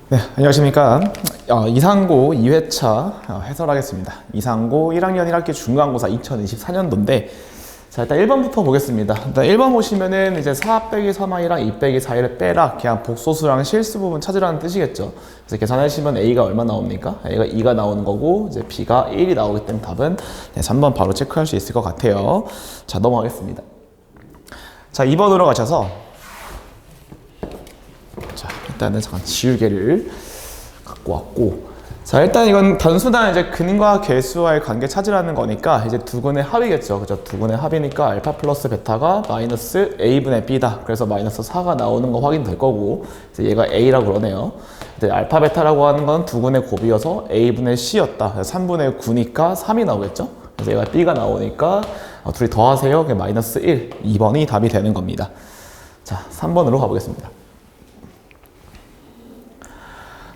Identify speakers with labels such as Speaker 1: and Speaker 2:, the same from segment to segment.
Speaker 1: 네, 안녕하십니까. 이상고 2회차 해설하겠습니다. 이상고 1학년 1학기 중간고사 2024년도인데, 자, 일단 1번부터 보겠습니다. 일단 1번 보시면은 이제 4 빼기 3i랑 2 빼기 4i를 빼라. 그냥 복소수랑 실수 부분 찾으라는 뜻이겠죠. 그래서 계산하시면 a가 얼마 나옵니까? a가 2가 나오는 거고, 이제 b가 1이 나오기 때문에 답은 3번 바로 체크할 수 있을 것 같아요. 자, 넘어가겠습니다. 자, 2번으로 가셔서, 자, 일단은 잠깐 지우개를 갖고 왔고, 자, 일단 이건 단순한 이제 근과 계수와의 관계 찾으라는 거니까 이제 두근의 합이겠죠. 그죠? 두근의 합이니까 알파 플러스 베타가 마이너스 a분의 b다. 그래서 마이너스 4가 나오는 거 확인될 거고, 이제 얘가 a라고 그러네요. 이제 알파 베타라고 하는 건 두근의 곱이어서 a분의 c였다. 그래서 3분의 9니까 3이 나오겠죠. 그래서 얘가 b가 나오니까 둘이 더하세요. 그게 마이너스 1. 2번이 답이 되는 겁니다. 자, 3번으로 가보겠습니다.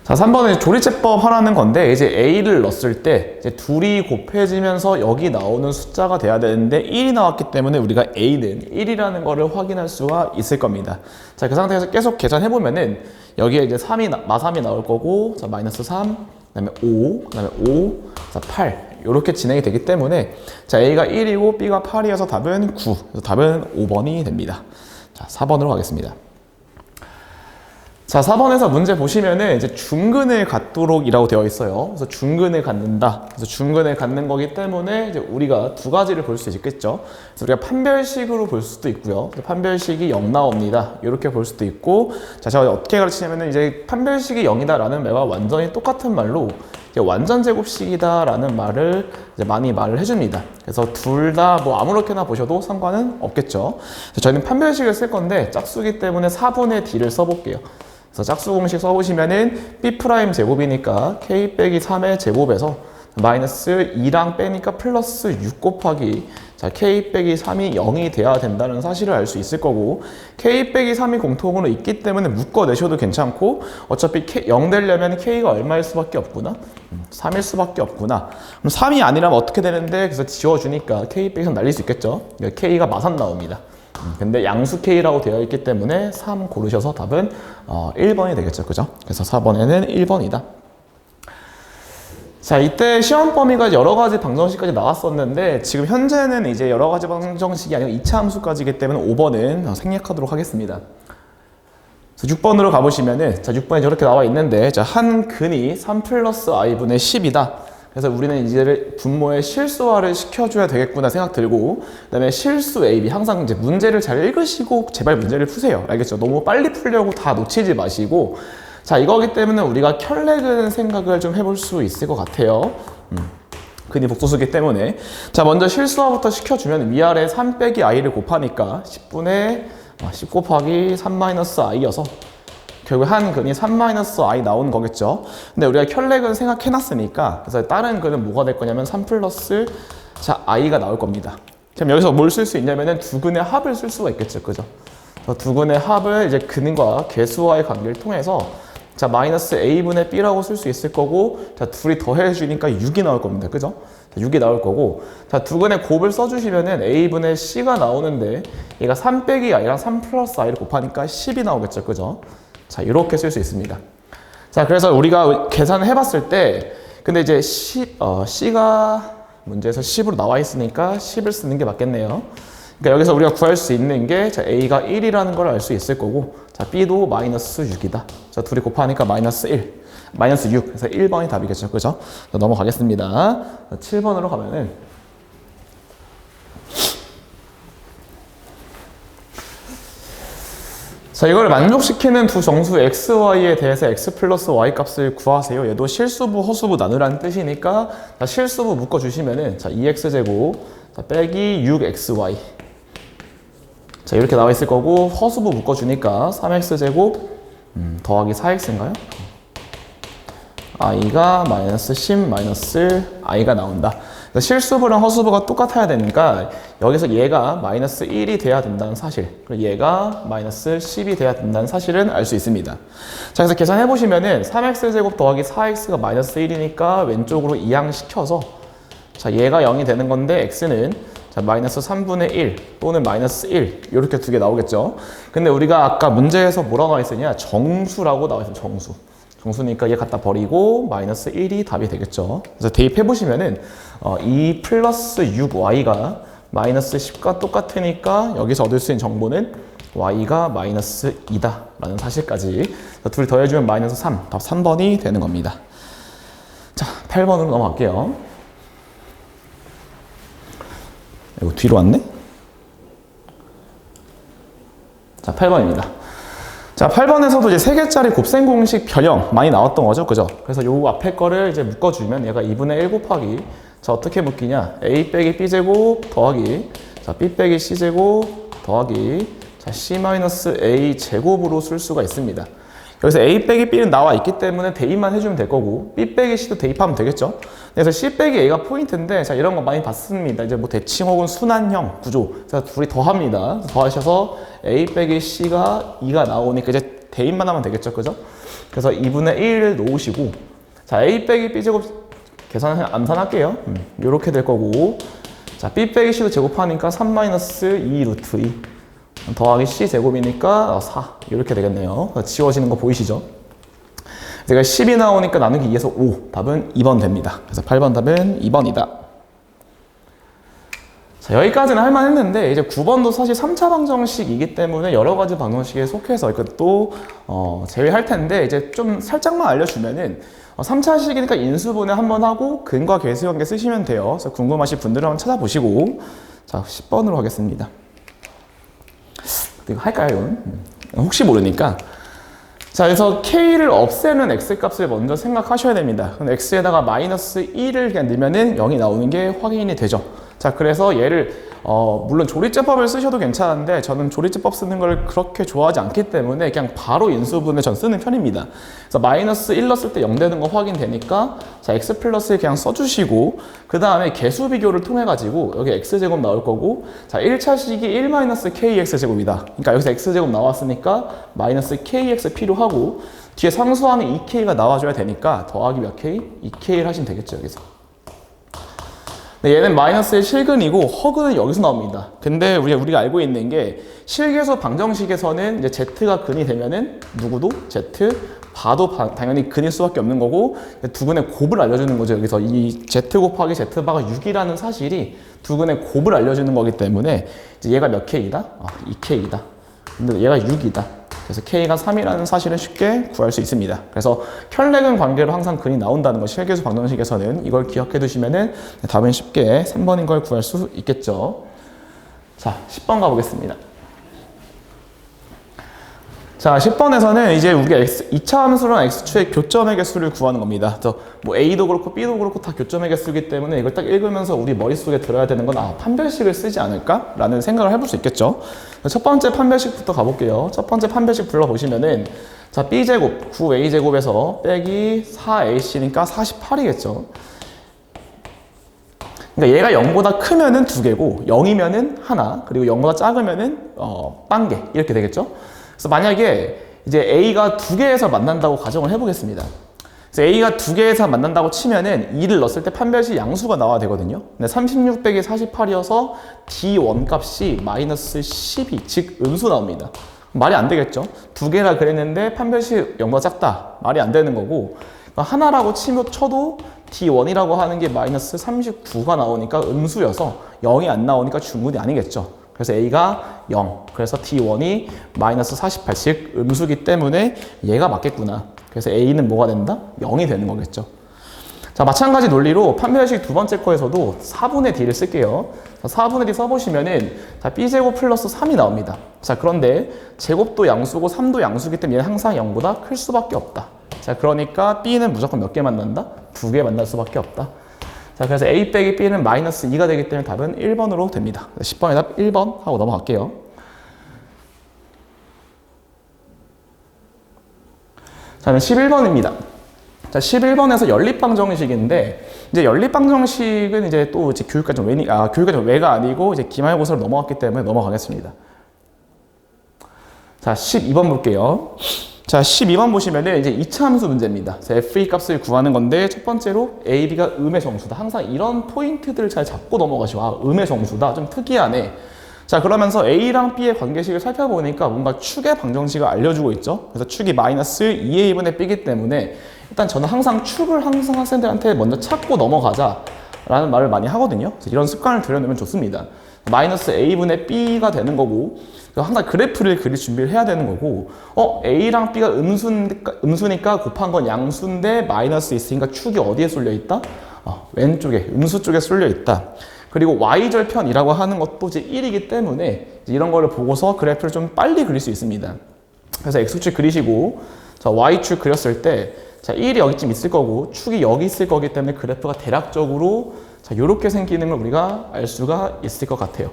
Speaker 1: 자, 3번은 조리제법 하라는 건데, 이제 a를 넣었을 때 이제 둘이 곱해지면서 여기 나오는 숫자가 돼야 되는데 1이 나왔기 때문에 우리가 a는 1이라는 거를 확인할 수가 있을 겁니다. 자, 그 상태에서 계속 계산해보면은 여기에 이제 마3이 나올 거고, 자, 마이너스 3, 그 다음에 5, 그 다음에 5, 자, 8 이렇게 진행이 되기 때문에, 자, a가 1이고 b가 8이어서 답은 9. 그래서 답은 5번이 됩니다. 자, 4번으로 가겠습니다. 자, 4번에서 문제 보시면은 이제 중근을 갖도록 이라고 되어 있어요. 그래서 중근을 갖는다. 그래서 중근을 갖는 거기 때문에 이제 우리가 두 가지를 볼 수 있겠죠. 그래서 우리가 판별식으로 볼 수도 있고요. 판별식이 0 나옵니다. 이렇게 볼 수도 있고, 자, 제가 어떻게 가르치냐면은 이제 판별식이 0이다라는 말과 완전히 똑같은 말로 이제 완전 제곱식이다라는 말을 이제 많이 말을 해줍니다. 그래서 둘 다 뭐 아무렇게나 보셔도 상관은 없겠죠. 저희는 판별식을 쓸 건데 짝수기 때문에 4분의 d를 써볼게요. 그래서 짝수 공식 써보시면은 b' 제곱이니까 k 빼기 3의 제곱에서 마이너스 2랑 빼니까 플러스 6 곱하기, 자, k 빼기 3이 0이 돼야 된다는 사실을 알 수 있을 거고, k 빼기 3이 공통으로 있기 때문에 묶어내셔도 괜찮고, 어차피 0 되려면 k가 얼마일 수밖에 없구나? 3일 수밖에 없구나. 그럼 3이 아니라면 어떻게 되는데? 그래서 지워주니까 k 빼기 3 날릴 수 있겠죠? k가 마산 나옵니다. 근데 양수 K라고 되어 있기 때문에 3 고르셔서 답은 1번이 되겠죠. 그죠? 그래서 4번에는 1번이다. 자, 이때 시험 범위가 여러 가지 방정식까지 나왔었는데, 지금 현재는 이제 여러 가지 방정식이 아니고 2차 함수까지이기 때문에 5번은 생략하도록 하겠습니다. 그래서 6번으로 가보시면은, 자, 6번에 저렇게 나와 있는데, 자, 한 근이 3 플러스 i분의 10이다. 그래서 우리는 이제 분모의 실수화를 시켜줘야 되겠구나 생각 들고, 그 다음에 실수 A, B 항상 이제 문제를 잘 읽으시고 제발 문제를 푸세요. 알겠죠? 너무 빨리 풀려고 다 놓치지 마시고, 자, 이거기 때문에 우리가 켤레근 생각을 좀 해볼 수 있을 것 같아요. 근이 복소수기 때문에. 자, 먼저 실수화부터 시켜주면 위아래 3 빼기 i를 곱하니까 10분의 10 곱하기 3 마이너스 i여서 결국 한 근이 3-i 나오는 거겠죠. 근데 우리가 켤레근 생각해놨으니까, 그래서 다른 근은 뭐가 될 거냐면 3 플러스 i가 나올 겁니다. 그럼 여기서 뭘 쓸 수 있냐면은 두 근의 합을 쓸 수가 있겠죠. 그죠? 두 근의 합을 이제 근과 계수와의 관계를 통해서, 자, 마이너스 a분의 b라고 쓸 수 있을 거고, 자, 둘이 더해주니까 6이 나올 겁니다. 그죠? 6이 나올 거고, 자, 두 근의 곱을 써주시면은 a분의 c가 나오는데, 얘가 3 빼기 i랑 3 플러스 i를 곱하니까 10이 나오겠죠. 그죠? 자, 이렇게 쓸 수 있습니다. 자, 그래서 우리가 계산을 해봤을 때, 근데 이제 C가 문제에서 10으로 나와 있으니까 10을 쓰는 게 맞겠네요. 그러니까 여기서 우리가 구할 수 있는 게, 자, A가 1이라는 걸 알 수 있을 거고, 자, B도 마이너스 6이다. 자, 둘이 곱하니까 마이너스 1, 마이너스 6. 그래서 1번이 답이겠죠. 그죠? 자, 넘어가겠습니다. 7번으로 가면은, 자, 이걸 만족시키는 두 정수 x, y에 대해서 x 플러스 y 값을 구하세요. 얘도 실수부, 허수부 나누라는 뜻이니까, 자, 실수부 묶어주시면은, 자, 2x제곱, 자, 빼기 6xy. 자, 이렇게 나와 있을 거고, 허수부 묶어주니까 3x제곱, 더하기 4x인가요? i가 마이너스 10 마이너스 i가 나온다. 실수부랑 허수부가 똑같아야 되니까 여기서 얘가 마이너스 1이 돼야 된다는 사실, 그리고 얘가 마이너스 10이 돼야 된다는 사실은 알 수 있습니다. 자, 그래서 계산해보시면은 3x제곱 더하기 4x가 마이너스 1이니까 왼쪽으로 이항시켜서 자, 얘가 0이 되는 건데 x는 자, 마이너스 3분의 1 또는 마이너스 1 이렇게 두 개 나오겠죠. 근데 우리가 아까 문제에서 뭐라고 나와 있었냐? 정수라고 나와 있어요. 정수. 정수니까 얘 갖다 버리고 마이너스 1이 답이 되겠죠. 그래서 대입해 보시면은 2 플러스 6y가 마이너스 10과 똑같으니까 여기서 얻을 수 있는 정보는 y가 마이너스 2다 라는 사실까지 둘이 더해주면 마이너스 3, 답 3번이 되는 겁니다. 자, 8번으로 넘어갈게요. 이거 뒤로 왔네? 자, 8번입니다. 자, 8번에서도 이제 3개짜리 곱셈 공식 변형 많이 나왔던 거죠. 그죠? 그래서 요 앞에 거를 이제 묶어주면 얘가 2분의 1 곱하기 자, 어떻게 묶이냐? a 빼기 b제곱 더하기 자, b 빼기 c제곱 더하기 자, c 마이너스 a 제곱으로 쓸 수가 있습니다. 여기서 a 빼기 b는 나와 있기 때문에 대입만 해주면 될 거고 b 빼기 c도 대입하면 되겠죠. 그래서 c 빼기 a가 포인트인데 자, 이런 거 많이 봤습니다. 이제 뭐 대칭 혹은 순환형 구조. 자, 둘이 더합니다. 더하셔서 a 빼기 c가 2가 나오니까 이제 대입만 하면 되겠죠. 그죠? 그래서 2분의 1을 놓으시고 자, a 빼기 b제곱 계산 암산할게요. 이렇게 될 거고 자, b 빼기 c도 제곱하니까 3 마이너스 2 루트 2 더하기 c 제곱이니까 4 이렇게 되겠네요. 지워지는 거 보이시죠? 제가 10이 나오니까 나누기 2에서 5 답은 2번 됩니다. 그래서 8번 답은 2번이다. 자, 여기까지는 할만했는데 이제 9번도 사실 3차 방정식이기 때문에 여러 가지 방정식에 속해서 이것도 제외할 텐데 이제 좀 살짝만 알려주면은 3차식이니까 인수분해 한번 하고 근과 계수관계 쓰시면 돼요. 그래서 궁금하신 분들은 한번 찾아보시고 자, 10번으로 하겠습니다. 이거 할까요, 이건? 혹시 모르니까. 자, 그래서 K를 없애는 X값을 먼저 생각하셔야 됩니다. 그럼 X에다가 마이너스 1을 그냥 넣으면은 0이 나오는 게 확인이 되죠. 자, 그래서 얘를, 물론 조리제법을 쓰셔도 괜찮은데 저는 조리제법 쓰는 걸 그렇게 좋아하지 않기 때문에 그냥 바로 인수분해 전 쓰는 편입니다. 그래서 마이너스 1 넣었을 때 0 되는 거 확인되니까 자, X 플러스 그냥 써주시고 그 다음에 개수 비교를 통해 가지고 여기 X제곱 나올 거고 자, 1차식이 1 마이너스 KX제곱이다. 그러니까 여기서 X제곱 나왔으니까 마이너스 KX 필요하고 뒤에 상수항에 2K가 나와줘야 되니까 더하기 몇 K? 2K를 하시면 되겠죠, 여기서. 얘는 마이너스의 실근이고 허근은 여기서 나옵니다. 근데 우리가 알고 있는 게 실계수 방정식에서는 이제 Z가 근이 되면은 누구도 Z 바도 당연히 근일 수밖에 없는 거고 두근의 곱을 알려주는 거죠. 여기서 이 Z 곱하기 Z바가 6이라는 사실이 두근의 곱을 알려주는 거기 때문에 이제 얘가 몇 K이다? 2K이다. 근데 얘가 6이다. 그래서 K가 3이라는 사실을 쉽게 구할 수 있습니다. 그래서 혈내근 관계로 항상 근이 나온다는 거 실계수 방정식에서는 이걸 기억해 두시면은 답은 쉽게 3번인 걸 구할 수 있겠죠. 자, 10번 가보겠습니다. 자, 10번에서는 이제 우리가 2차 함수랑 x축의 교점의 개수를 구하는 겁니다. 그래서 뭐 a도 그렇고 b도 그렇고 다 교점의 개수이기 때문에 이걸 딱 읽으면서 우리 머릿속에 들어야 되는 건 판별식을 쓰지 않을까? 라는 생각을 해볼 수 있겠죠. 첫 번째 판별식부터 가볼게요. 첫 번째 판별식 불러보시면은 자, b제곱 9a제곱에서 빼기 4ac니까 48이겠죠. 그러니까 얘가 0보다 크면은 2개고 0이면은 하나, 그리고 0보다 작으면은 빵개 이렇게 되겠죠. 그래서 만약에 이제 A가 2개에서 만난다고 가정을 해보겠습니다. 그래서 A가 2개에서 만난다고 치면은 2를 넣었을 때 판별식 양수가 나와야 되거든요. 근데 36 빼기 48이어서 D1 값이 마이너스 12, 즉 음수 나옵니다. 말이 안 되겠죠? 2개라 그랬는데 판별식 0보다 작다. 말이 안 되는 거고 그러니까 하나라고 쳐도 D1이라고 하는 게 마이너스 39가 나오니까 음수여서 0이 안 나오니까 중근이 아니겠죠. 그래서 A가 0, 그래서 D1이 마이너스 48, 즉 음수기 때문에 얘가 맞겠구나. 그래서 A는 뭐가 된다? 0이 되는 거겠죠. 자, 마찬가지 논리로 판별식 두 번째 거에서도 4분의 D를 쓸게요. 4분의 D 써보시면은 자, B제곱 플러스 3이 나옵니다. 자, 그런데 제곱도 양수고 3도 양수기 때문에 얘는 항상 0보다 클 수밖에 없다. 자, 그러니까 B는 무조건 몇 개 만난다? 2개 만날 수밖에 없다. 자, 그래서 A 빼기 B는 마이너스 2가 되기 때문에 답은 1번으로 됩니다. 10번의 답 1번 하고 넘어갈게요. 자, 11번입니다. 자, 11번에서 연립방정식인데, 이제 연립방정식은 이제 또 이제 교육과정 외가 아니고 이제 기말고사로 넘어갔기 때문에 넘어가겠습니다. 자, 12번 볼게요. 자, 12번 보시면은 이제 2차 함수 문제입니다. 자, f2 값을 구하는 건데 첫 번째로 a, b가 음의 정수다. 항상 이런 포인트들을 잘 잡고 넘어가시고 아, 음의 정수다. 좀 특이하네. 자, 그러면서 a랑 b의 관계식을 살펴보니까 뭔가 축의 방정식을 알려주고 있죠. 그래서 축이 마이너스 2a분의 b이기 때문에 일단 저는 항상 축을 항상 학생들한테 먼저 찾고 넘어가자라는 말을 많이 하거든요. 그래서 이런 습관을 들여놓으면 좋습니다. 마이너스 a분의 b가 되는 거고 항상 그래프를 그릴 준비를 해야 되는 거고 a랑 b가 음수니까 곱한 건 양수인데 마이너스 있으니까 축이 어디에 쏠려 있다? 왼쪽에 음수 쪽에 쏠려 있다. 그리고 y절편이라고 하는 것도 이제 1이기 때문에 이제 이런 거를 보고서 그래프를 좀 빨리 그릴 수 있습니다. 그래서 x축 그리시고 자, y축 그렸을 때 자, 1이 여기쯤 있을 거고 축이 여기 있을 거기 때문에 그래프가 대략적으로 자, 이렇게 생기는 걸 우리가 알 수가 있을 것 같아요.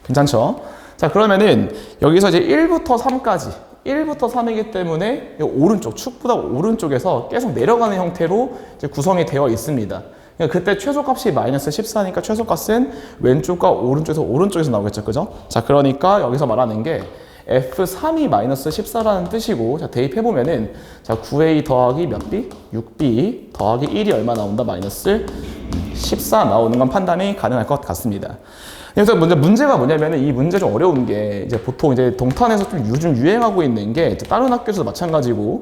Speaker 1: 괜찮죠? 자, 그러면은 여기서 이제 1부터 3까지 1부터 3이기 때문에 오른쪽, 축보다 오른쪽에서 계속 내려가는 형태로 이제 구성이 되어 있습니다. 그러니까 그때 최소값이 마이너스 14니까 최소값은 왼쪽과 오른쪽에서 나오겠죠. 그죠? 자, 그러니까 여기서 말하는 게 F3이 마이너스 14라는 뜻이고, 자, 대입해보면은, 자, 9A 더하기 몇 B? 6B 더하기 1이 얼마 나온다? 마이너스 14 나오는 건 판단이 가능할 것 같습니다. 그래서 문제가 뭐냐면은 이 문제 좀 어려운 게 이제 보통 이제 동탄에서 좀 요즘 유행하고 있는 게 다른 학교에서도 마찬가지고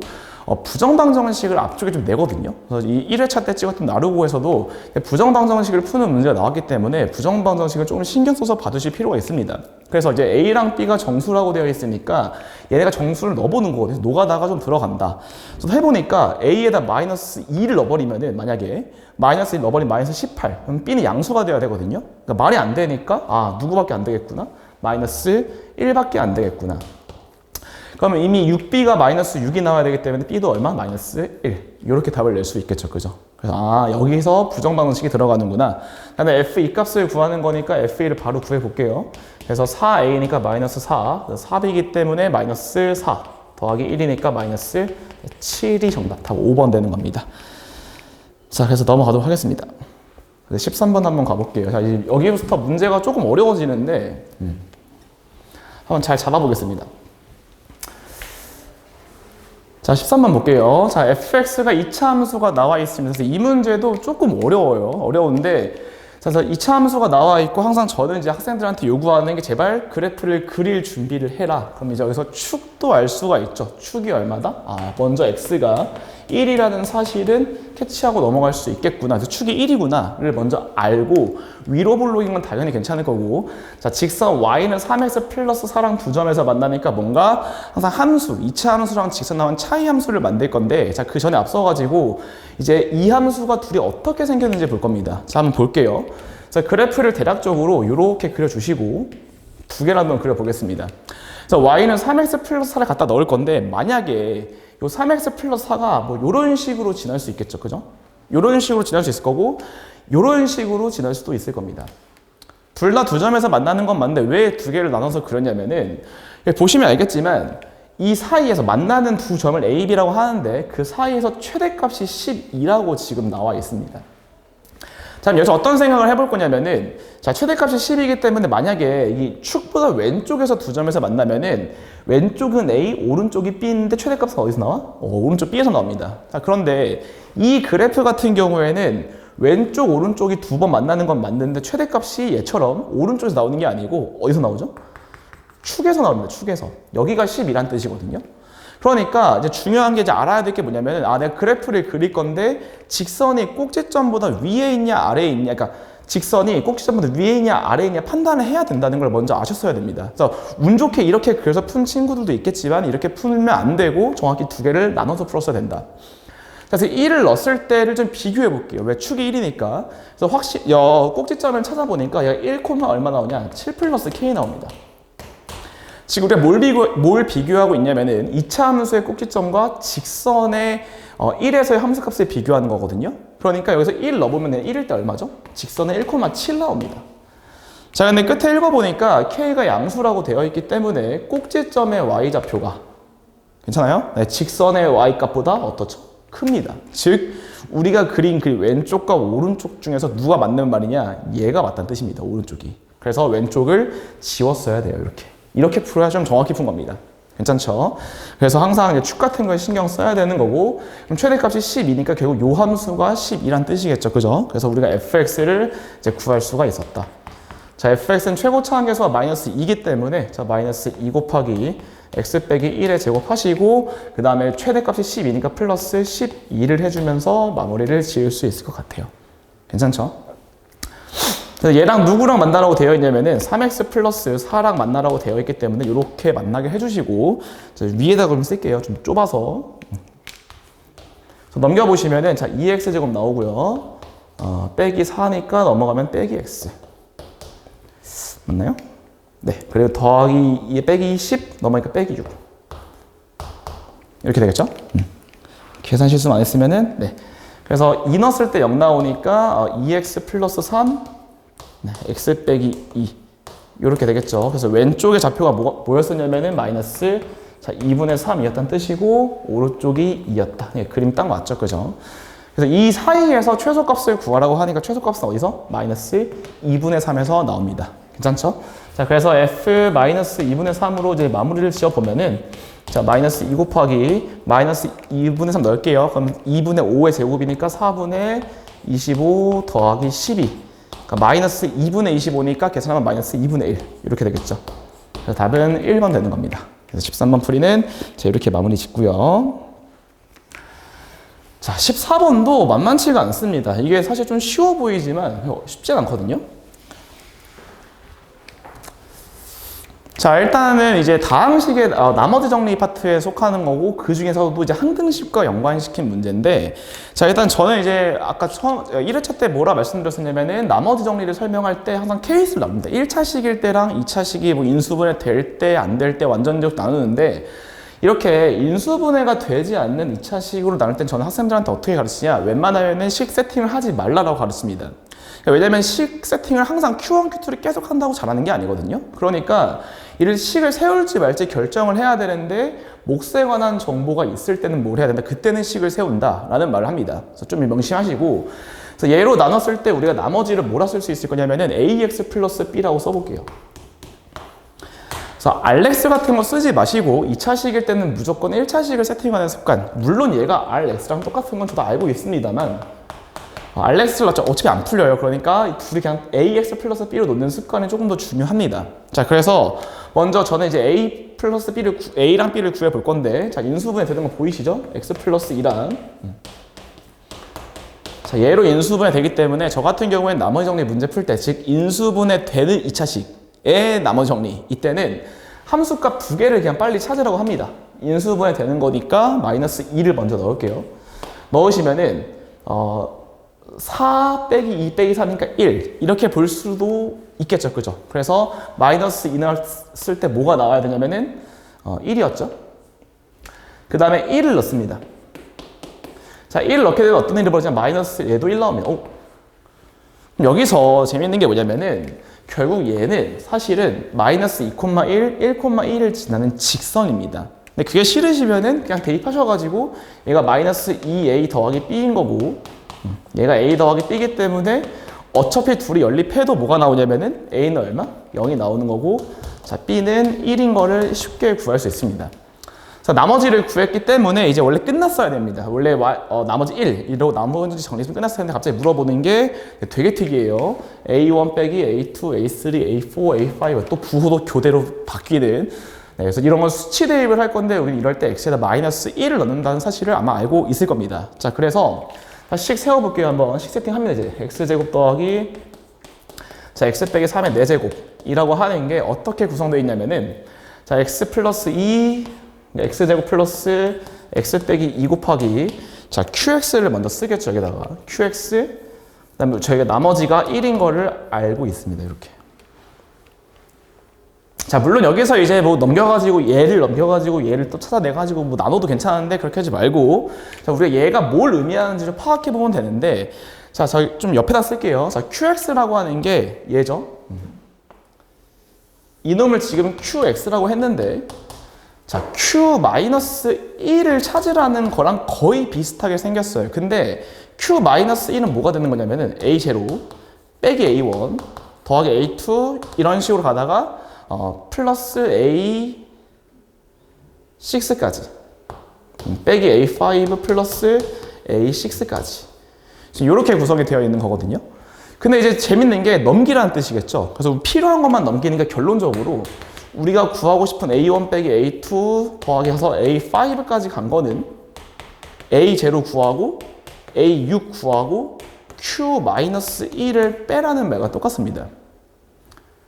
Speaker 1: 부정방정식을 앞쪽에 좀 내거든요. 그래서 이 1회차 때 찍었던 나루고에서도 부정방정식을 푸는 문제가 나왔기 때문에 부정방정식을 조금 신경 써서 봐두실 필요가 있습니다. 그래서 이제 A랑 B가 정수라고 되어 있으니까 얘네가 정수를 넣어보는 거거든요. 노가다가 좀 들어간다. 그래서 해보니까 A에다 마이너스 2를 넣어버리면은 만약에 마이너스 1 넣어버리면 마이너스 18. 그럼 B는 양수가 되어야 되거든요. 그러니까 말이 안 되니까 누구밖에 안 되겠구나. 마이너스 1밖에 안 되겠구나. 그러면 이미 6b가 마이너스 6이 나와야 되기 때문에 b도 얼마? 마이너스 1. 이렇게 답을 낼 수 있겠죠. 그죠? 그래서 여기서 부정방정식이 들어가는구나. 그다음에 f2 값을 구하는 거니까 f2를 바로 구해 볼게요. 그래서 4a니까 마이너스 4. 4b이기 때문에 마이너스 4 더하기 1이니까 마이너스 7이 정답. 답 5번 되는 겁니다. 자, 그래서 넘어가도록 하겠습니다. 13번 한번 가볼게요. 자, 여기부터 문제가 조금 어려워지는데 한번 잘 잡아보겠습니다. 자, 13번 볼게요. 자, fx가 2차 함수가 나와 있습니다. 그래서 이 문제도 조금 어려워요. 어려운데, 그래서 2차 함수가 나와 있고 항상 저는 이제 학생들한테 요구하는 게 제발 그래프를 그릴 준비를 해라. 그럼 이제 여기서 축도 알 수가 있죠. 축이 얼마다? 먼저 x가 1이라는 사실은 캐치하고 넘어갈 수 있겠구나. 그래서 축이 1이구나를 먼저 알고 위로 볼록인 건 당연히 괜찮을 거고, 자, 직선 y는 3x 플러스 4랑 두 점에서 만나니까 뭔가 항상 함수, 2차 함수랑 직선 나온 차이 함수를 만들 건데, 자, 그 전에 앞서가지고 이제 이 함수가 둘이 어떻게 생겼는지 볼 겁니다. 자, 한번 볼게요. 자, 그래프를 대략적으로 이렇게 그려주시고 두 개를 한번 그려보겠습니다. 자, y는 3x 플러스 4를 갖다 넣을 건데 만약에 요 3x 플러스 4가 뭐 요런 식으로 지날 수 있겠죠. 그죠? 요런 식으로 지날 수 있을 거고 요런 식으로 지날 수도 있을 겁니다. 둘 다 두 점에서 만나는 건 맞는데 왜 두 개를 나눠서 그렸냐면은 보시면 알겠지만 이 사이에서 만나는 두 점을 A, B라고 하는데 그 사이에서 최대값이 12라고 지금 나와 있습니다. 자, 그럼 여기서 어떤 생각을 해볼 거냐면은, 자, 최대값이 10이기 때문에 만약에 이 축보다 왼쪽에서 두 점에서 만나면은 왼쪽은 A, 오른쪽이 B인데 최대값은 어디서 나와? 오른쪽 B에서 나옵니다. 자, 그런데 이 그래프 같은 경우에는 왼쪽, 오른쪽이 두 번 만나는 건 맞는데 최대값이 얘처럼 오른쪽에서 나오는 게 아니고 어디서 나오죠? 축에서 나옵니다. 축에서. 여기가 10이란 뜻이거든요. 그러니까 이제 중요한 게 이제 알아야 될 게 뭐냐면은 내가 그래프를 그릴 건데 직선이 꼭지점보다 위에 있냐 아래에 있냐, 그러니까 직선이 꼭지점보다 위에 있냐 아래에 있냐 판단을 해야 된다는 걸 먼저 아셨어야 됩니다. 그래서 운 좋게 이렇게 그려서 푼 친구들도 있겠지만 이렇게 풀면 안 되고 정확히 두 개를 나눠서 풀었어야 된다. 그래서 1을 넣었을 때를 좀 비교해 볼게요. 왜 축이 1이니까. 그래서 꼭지점을 찾아보니까 1, 얼마 나오냐? 7 플러스 K 나옵니다. 지금 우리가 뭘 비교하고 있냐면은 2차 함수의 꼭지점과 직선의 1에서의 함수값을 비교하는 거거든요. 그러니까 여기서 1 넣어보면 1일 때 얼마죠? 직선의 1,7 나옵니다. 자, 근데 끝에 읽어보니까 K가 양수라고 되어 있기 때문에 꼭지점의 Y좌표가 괜찮아요? 네, 직선의 Y값보다 어떻죠? 큽니다. 즉 우리가 그린 그 왼쪽과 오른쪽 중에서 누가 맞는 말이냐? 얘가 맞다는 뜻입니다. 오른쪽이. 그래서 왼쪽을 지웠어야 돼요. 이렇게 풀어야 좀 정확히 푼 겁니다. 괜찮죠? 그래서 항상 이제 축 같은 거에 신경 써야 되는 거고, 그럼 최대값이 12니까 결국 요 함수가 12란 뜻이겠죠. 그죠? 그래서 우리가 fx를 이제 구할 수가 있었다. 자, fx는 최고 차항계수가 마이너스 2이기 때문에, 자, 마이너스 2 곱하기 x 빼기 1에 제곱하시고, 그 다음에 최대값이 12니까 플러스 12를 해주면서 마무리를 지을 수 있을 것 같아요. 괜찮죠? 그래서 얘랑 누구랑 만나라고 되어 있냐면은 3x 플러스 4랑 만나라고 되어 있기 때문에 이렇게 만나게 해주시고, 위에다 그럼 쓸게요. 좀 좁아서. 넘겨보시면은, 자, 2x제곱 나오고요. 빼기 4니까 넘어가면 빼기 x. 맞나요? 네. 그리고 더하기 2 빼기 10 넘어가니까 빼기 6. 이렇게 되겠죠? 계산 실수 안 했으면은, 네. 그래서 2 넣었을 때 0 나오니까 2x 플러스 3, 네, x 빼기 2 이렇게 되겠죠. 그래서 왼쪽에 좌표가 뭐였었냐면은 마이너스, 자, 2분의 3이었다는 뜻이고 오른쪽이 2였다. 네, 그림 딱 맞죠, 그죠? 그래서 이 사이에서 최소값을 구하라고 하니까 최소값은 어디서? 마이너스 2분의 3에서 나옵니다. 괜찮죠? 자, 그래서 f 마이너스 2분의 3으로 이제 마무리를 지어 보면은, 자, 마이너스 2 곱하기 마이너스 2분의 3 넣을게요. 그럼 2분의 5의 제곱이니까 4분의 25 더하기 12. 그러니까 마이너스 2분의 25니까 계산하면 마이너스 2분의 1 이렇게 되겠죠. 그래서 답은 1번 되는 겁니다. 그래서 13번 풀이는 이렇게 마무리 짓고요. 자, 14번도 만만치가 않습니다. 이게 사실 좀 쉬워 보이지만 쉽지 않거든요. 자, 일단은 이제 다항식의 나머지 정리 파트에 속하는 거고, 그 중에서도 이제 항등식과 연관시킨 문제인데, 자, 일단 저는 이제 아까 처음 1회차 때 뭐라 말씀드렸었냐면은 나머지 정리를 설명할 때 항상 케이스를 나눕니다. 1차식일 때랑 2차식이 뭐 인수분해 될 때, 안 될 때 완전적 나누는데, 이렇게 인수분해가 되지 않는 2차식으로 나눌 땐 저는 학생들한테 어떻게 가르치냐, 웬만하면은 식 세팅을 하지 말라라고 가르칩니다. 왜냐면 식 세팅을 항상 Q1, Q2를 계속 한다고 잘하는 게 아니거든요. 그러니까 이를 식을 세울지 말지 결정을 해야 되는데, 몫에 관한 정보가 있을 때는 뭘 해야 된다. 그때는 식을 세운다라는 말을 합니다. 그래서 좀 명심하시고, 그래서 얘로 나눴을 때 우리가 나머지를 뭐라 쓸 수 있을 거냐면은 ax 플러스 b라고 써볼게요. 그래서 rx 같은 거 쓰지 마시고 2차식일 때는 무조건 1차식을 세팅하는 습관. 물론 얘가 rx랑 똑같은 건 저도 알고 있습니다만, rx를 어차피 안 풀려요. 그러니까 둘이 그냥 ax 플러스 b로 놓는 습관이 조금 더 중요합니다. 자, 그래서 먼저 저는 이제 a랑 b를 구해 볼 건데, 자, 인수분해 되는 거 보이시죠? x 플러스 2랑. 자, 얘로 인수분해 되기 때문에 저 같은 경우에는 나머지 정리 문제 풀 때, 즉 인수분해 되는 2차식의 나머지 정리, 이때는 함수값 두 개를 그냥 빨리 찾으라고 합니다. 인수분해 되는 거니까 마이너스 2를 먼저 넣을게요. 넣으시면은 4 빼기 2 빼기 3이니까 1 이렇게 볼 수도 있겠죠, 그죠? 그래서 마이너스 2 넣었을 때 뭐가 나와야 되냐면은 1이었죠. 그 다음에 1을 넣습니다. 자, 1을 넣게 되면 어떤 일이 벌어지냐면 마이너스 얘도 1 나옵니다. 여기서 재밌는 게 뭐냐면은 결국 얘는 사실은 마이너스 2,1, 1,1을 지나는 직선입니다. 근데 그게 싫으시면은 그냥 대입하셔가지고 얘가 마이너스 2a 더하기 b인 거고, 얘가 a 더하기 b이기 때문에 어차피 둘이 연립해도 뭐가 나오냐면은 a는 얼마? 0이 나오는 거고, 자, b는 1인 거를 쉽게 구할 수 있습니다. 자, 나머지를 구했기 때문에 이제 원래 끝났어야 됩니다. 원래 나머지 1 이러고 나머지 정리했으면 끝났어야 했는데 갑자기 물어보는 게 되게 특이해요. a1 빼기 a2, a3, a4, a5 또 부호도 교대로 바뀌는, 네, 그래서 이런 건 수치 대입을 할 건데 우리는 이럴 때 x에다 마이너스 1을 넣는다는 사실을 아마 알고 있을 겁니다. 자, 그래서 다시 식 세워볼게요. 한번 식 세팅합니다. 이제 x제곱 더하기, 자, x 빼기 3의 4제곱이라고 하는 게 어떻게 구성되어 있냐면은, 자, x 플러스 2, x제곱 플러스 x 빼기 2 곱하기, 자, qx를 먼저 쓰겠죠. 여기다가 qx, 그 다음에 저희가 나머지가 1인 거를 알고 있습니다. 이렇게. 자, 물론 여기서 이제 뭐 얘를 넘겨가지고 얘를 또 찾아내가지고 뭐 나눠도 괜찮은데 그렇게 하지 말고, 자, 우리가 얘가 뭘 의미하는지 좀 파악해 보면 되는데, 자, 저 좀 옆에다 쓸게요. 자, qx라고 하는 게 얘죠. 이놈을 지금 qx라고 했는데, 자, q-1을 찾으라는 거랑 거의 비슷하게 생겼어요. 근데 q-1은 뭐가 되는 거냐면은 a0 빼기 a1 더하기 a2 이런 식으로 가다가 플러스 a 6까지 빼기 A5 플러스 A6까지 이렇게 구성이 되어 있는 거거든요. 근데 이제 재밌는 게 넘기라는 뜻이겠죠. 그래서 필요한 것만 넘기는 게 결론적으로 우리가 구하고 싶은 A1 빼기 A2 더하기 해서 A5까지 간 거는 A0 구하고 A6 구하고 Q-1을 빼라는 말과 똑같습니다.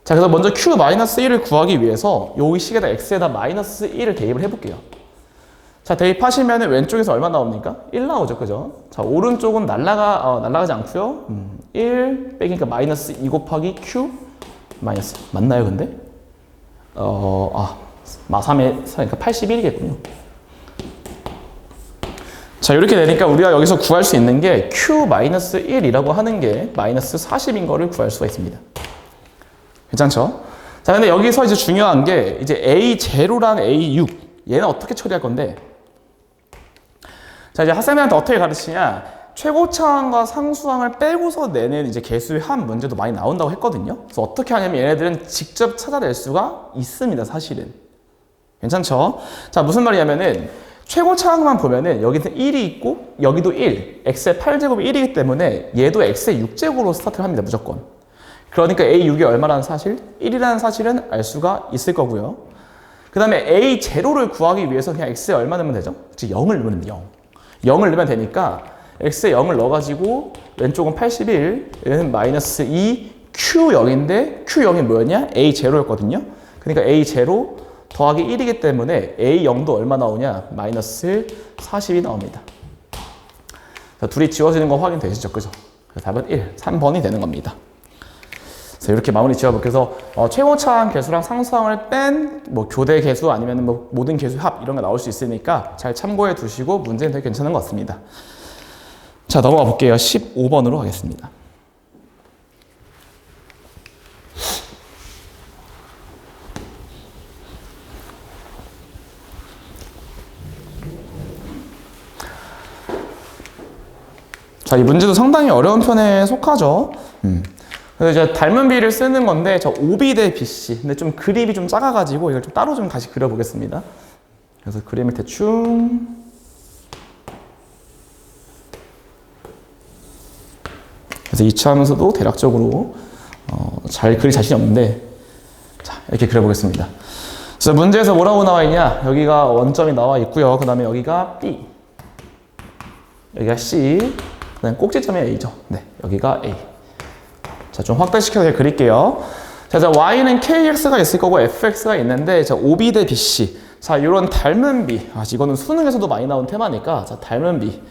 Speaker 1: 자, 그래서 먼저 Q-1을 구하기 위해서 여기 식에다 X에다 마이너스 1을 대입을 해볼게요. 자, 대입하시면 왼쪽에서 얼마 나옵니까? 1 나오죠, 그죠? 자, 오른쪽은 날라가지 않고요. 1 빼기니까 마이너스 2 곱하기 Q 마이너스 맞나요, 근데? 3에 4, 그러니까 81이겠군요. 자, 이렇게 되니까 우리가 여기서 구할 수 있는 게 Q-1이라고 하는 게 마이너스 40인 거를 구할 수가 있습니다. 괜찮죠? 자, 근데 여기서 이제 중요한 게 이제 A0랑 A6 얘는 어떻게 처리할 건데? 자, 이제 학생들한테 어떻게 가르치냐? 최고차항과 상수항을 빼고서 내는 이제 개수의 합 문제도 많이 나온다고 했거든요. 그래서 어떻게 하냐면 얘네들은 직접 찾아낼 수가 있습니다, 사실은. 괜찮죠? 자, 무슨 말이냐면은 최고차항만 보면은 여기는 1이 있고 여기도 1, x의 8제곱이 1이기 때문에 얘도 x의 6제곱으로 스타트를 합니다, 무조건. 그러니까 A6이 얼마라는 사실, 1이라는 사실은 알 수가 있을 거고요. 그 다음에 A0를 구하기 위해서 그냥 x에 얼마 넣으면 되죠? 즉 0을 넣으면 됩니다, 0을 넣으면 되니까 x에 0을 넣어가지고 왼쪽은 81, 얘는 마이너스 2, Q0인데 Q0이 뭐였냐? A0였거든요. 그러니까 A0 더하기 1이기 때문에 A0도 얼마 나오냐? 마이너스 40이 나옵니다. 자, 둘이 지워지는 거 확인되시죠? 그죠? 답은 1, 3번이 되는 겁니다. 그래서 이렇게 마무리 지어볼게요. 그래서 최고차항 개수랑 상수항을 뺀 뭐 교대 개수 아니면 뭐 모든 개수 합 이런 거 나올 수 있으니까 잘 참고해 두시고 문제는 되게 괜찮은 것 같습니다. 자, 넘어가 볼게요. 15번으로 가겠습니다. 자, 이 문제도 상당히 어려운 편에 속하죠. 그래서 이제 닮은 비를 쓰는 건데, 저 OB 대 BC. 근데 좀 그림이 좀 작아가지고 이걸 좀 따로 좀 다시 그려보겠습니다. 그래서 그림을 대충. 그래서 이차하면서도 대략적으로 잘 그릴 자신이 없는데, 자, 이렇게 그려보겠습니다. 그래서 문제에서 뭐라고 나와 있냐? 여기가 원점이 나와 있고요. 그 다음에 여기가 B, 여기가 C. 그다음 꼭지점이 A죠. 네, 여기가 A. 자, 좀 확대시켜서 그릴게요. 자, Y는 KX가 있을 거고 FX가 있는데, 자, OB 대 BC. 자, 이런 닮은 비. 이거는 수능에서도 많이 나온 테마니까, 자, 닮은 비.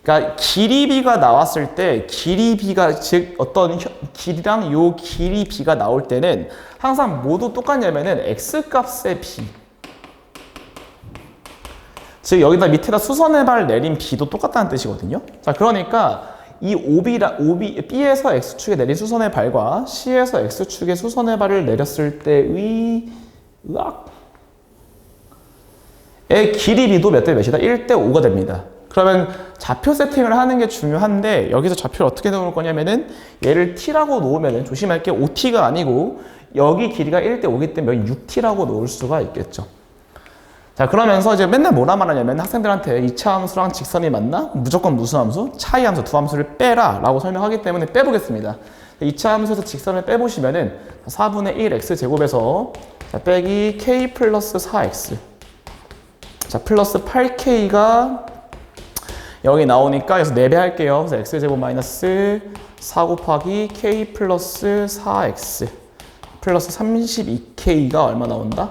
Speaker 1: 그러니까 길이 B가 나왔을 때, 길이 B가, 즉, 어떤 길이랑 요 길이 B가 나올 때는 항상 모두 똑같냐면은 X 값의 B. 즉 여기다 밑에다 수선의 발 내린 B도 똑같다는 뜻이거든요. 자, 그러니까 이 B에서 X축에 내린 수선의 발과 C에서 X축에 수선의 발을 내렸을 때의 길이 B도 몇 대 몇이다? 1대 5가 됩니다. 그러면 좌표 세팅을 하는 게 중요한데 여기서 좌표를 어떻게 놓을 거냐면은 얘를 T라고 놓으면은 조심할 게 5T가 아니고 여기 길이가 1대 5이기 때문에 여기 6T라고 놓을 수가 있겠죠. 자, 그러면서 이제 맨날 뭐라 말하냐면 학생들한테 2차 함수랑 직선이 맞나? 무조건 무슨 함수? 차이 함수 두 함수를 빼라 라고 설명하기 때문에 빼보겠습니다. 2차 함수에서 직선을 빼보시면은 4분의 1 x제곱에서 자, 빼기 k 플러스 4x 자, 플러스 8k가 여기 나오니까 그래서 4배 할게요. 그래서 x제곱 마이너스 4 곱하기 k 플러스 4x 플러스 32k가 얼마 나온다?